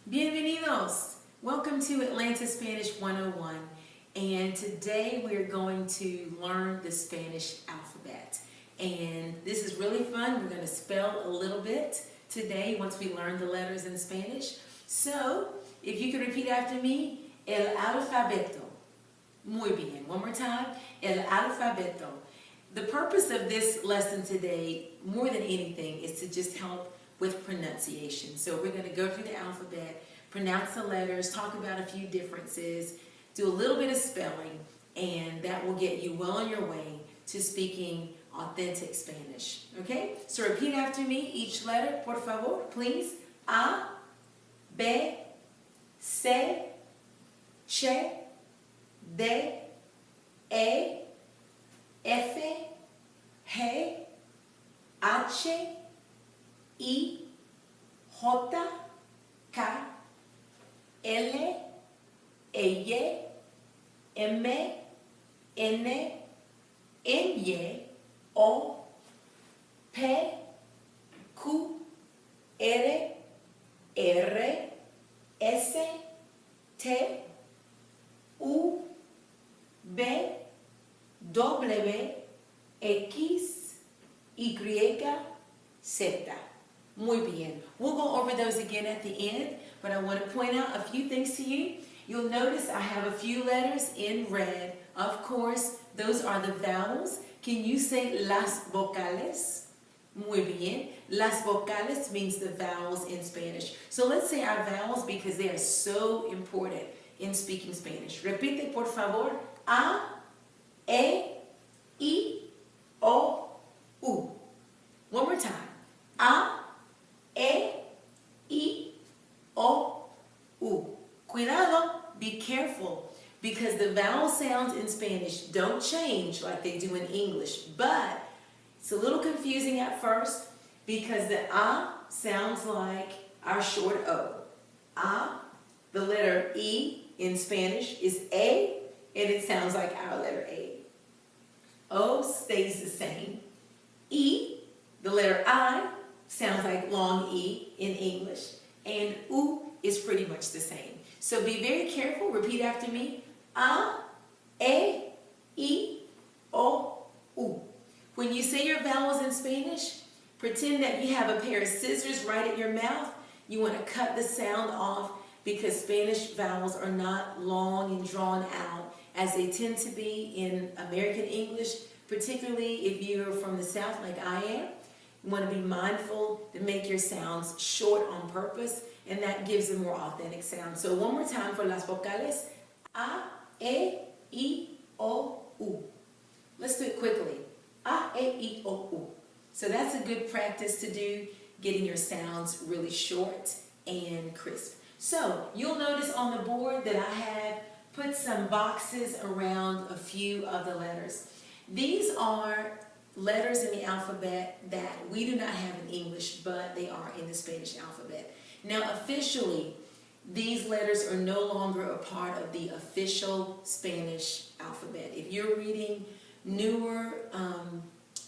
Bienvenidos! Welcome to Atlanta Spanish 101, and today we're going to learn the Spanish alphabet. And this is really fun. We're going to spell a little bit today once we learn the letters in Spanish. So, if you could repeat after me, el alfabeto. Muy bien. One more time, el alfabeto. The purpose of this lesson today, more than anything, is to just help with pronunciation. So we're going to go through the alphabet, pronounce the letters, talk about a few differences, do a little bit of spelling, and that will get you well on your way to speaking authentic Spanish. Okay? So repeat after me each letter, por favor, please. A, B, C, Ch, D, E, F, G, H, I, J, K, L, Y, M, N, Ny, O, P, Q, R, R, S, T, U, V, W, X, Y, Z. Muy bien. We'll go over those again at the end, but I want to point out a few things to you. You'll notice I have a few letters in red. Of course, those are the vowels. Can you say las vocales? Muy bien. Las vocales means the vowels in Spanish. So let's say our vowels because they are so important in speaking Spanish. Repite, por favor. A, E, I, O, U. One more time. A, E, I, O, U. Cuidado, be careful, because the vowel sounds in Spanish don't change like they do in English, but it's a little confusing at first because the A sounds like our short O. A, the letter E in Spanish is A, and it sounds like our letter A. O stays the same. E, the letter I, sounds like long E in English, and U is pretty much the same. So be very careful. Repeat after me. A, E, I, O, U. When you say your vowels in Spanish, pretend that you have a pair of scissors right at your mouth. You want to cut the sound off because Spanish vowels are not long and drawn out as they tend to be in American English, particularly if you're from the South like I am. You want to be mindful to make your sounds short on purpose, and that gives a more authentic sound. So one more time for las vocales. A, E, I, O, U. Let's do it quickly. A, E, I, O, U. So that's a good practice to do, getting your sounds really short and crisp. So you'll notice on the board that I have put some boxes around a few of the letters. These are letters in the alphabet that we do not have in English, but they are in the Spanish alphabet. Now, officially, these letters are no longer a part of the official Spanish alphabet. If you're reading newer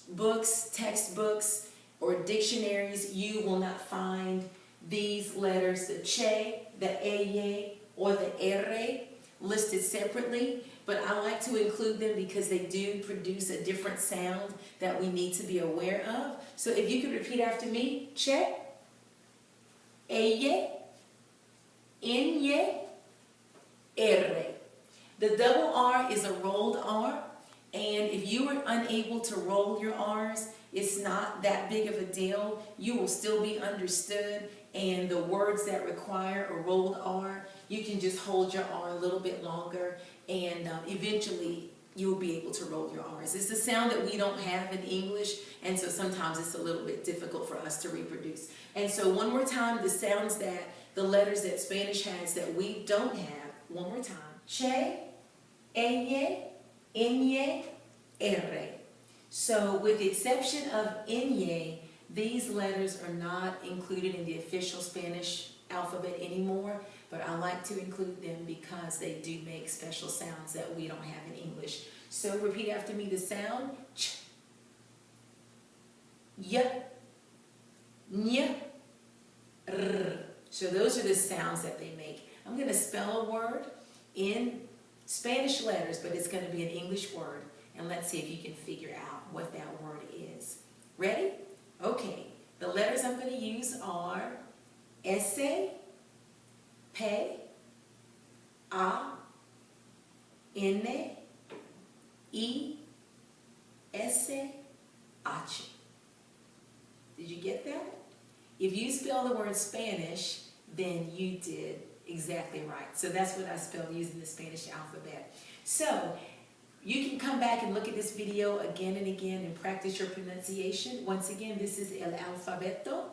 books, textbooks, or dictionaries, you will not find these letters, the che, the eye, or the r, listed separately, but I like to include them because they do produce a different sound that we need to be aware of. So if you could repeat after me, che, eye, nye, r. The double R is a rolled R, and if you are unable to roll your R's, it's not that big of a deal. You will still be understood, and the words that require a rolled R, you can just hold your R a little bit longer, and eventually you'll be able to roll your R's. It's a sound that we don't have in English, and so sometimes it's a little bit difficult for us to reproduce. And so one more time, the sounds that, the letters that Spanish has that we don't have, one more time. Che, eye, nye, r. So with the exception of nye, these letters are not included in the official Spanish alphabet anymore, but I like to include them because they do make special sounds that we don't have in English. So repeat after me the sound. Ch, y, ny, r. So those are the sounds that they make. I'm going to spell a word in Spanish letters, but it's going to be an English word. And let's see if you can figure out what that word is. Ready? Okay. The letters I'm going to use are S, P, A, N, I, S, H. Did you get that? If you spell the word Spanish, then you did exactly right. So that's what I spelled using the Spanish alphabet. So you can come back and look at this video again and again and practice your pronunciation. Once again, this is El Alfabeto,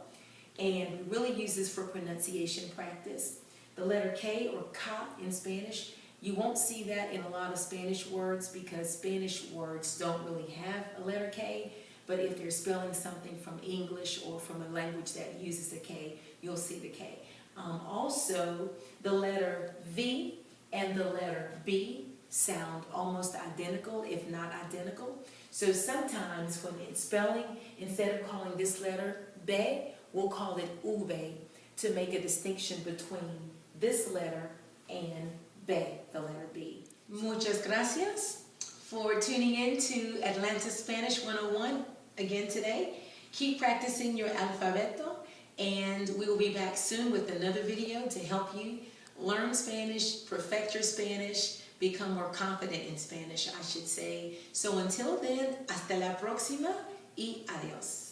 and we really use this for pronunciation practice. The letter K or Ka in Spanish, you won't see that in a lot of Spanish words because Spanish words don't really have a letter K. But if they're spelling something from English or from a language that uses a K, you'll see the K. Also, the letter V and the letter B sound almost identical, if not identical. So sometimes when it's spelling, instead of calling this letter B, we'll call it V to make a distinction between this letter and B, the letter B. Muchas gracias for tuning in to Atlanta Spanish 101 again today. Keep practicing your alfabeto, and we will be back soon with another video to help you learn Spanish, perfect your Spanish, become more confident in Spanish, I should say. So until then, hasta la próxima y adiós.